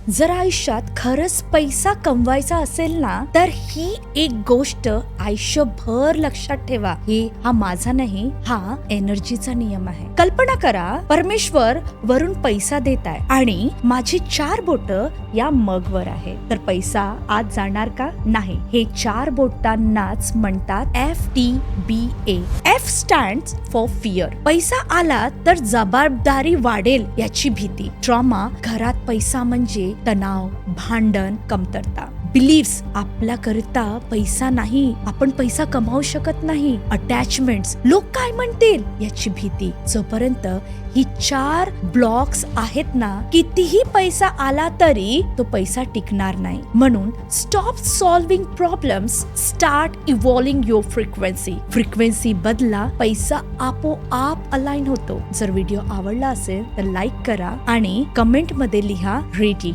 जर आयुष्यात खरंच पैसा कमवायचा असेल ना, तर ही एक गोष्ट आयुष्यभर लक्षात ठेवा. हा माझा नाही, हा एनर्जीचा नियम आहे. कल्पना करा, परमेश्वर वरून पैसा देत आहे आणि माझी 4 बोट या मग वर आहे. तर पैसा आत जाणार का? नाही. हे 4 बोटांनाच म्हणतात FTBA. F stands for fear. पैसा आला तर जबाबदारी वाढेल याची भीती. ट्रॉमा, घरात पैसा म्हणजे तणाव, भांडण, कमतरता. बिलीव्स, आपल्या करता पैसा नाही, आपण पैसा कमावू शकत नाही. अटॅचमेंट्स, लोक काय म्हणतील याची भीती. जोपर्यंत ही 4 ब्लॉक्स आहेत ना, कितीही पैसा आला तरी तो पैसा टिकणार नाही. म्हणून stop solving problems, start evolving your frequency. Frequency बदला, पैसा आपोआप अलाइन होतो. जर व्हिडिओ आवडला असेल तर लाईक करा आणि कमेंट मध्ये लिहा रेडी.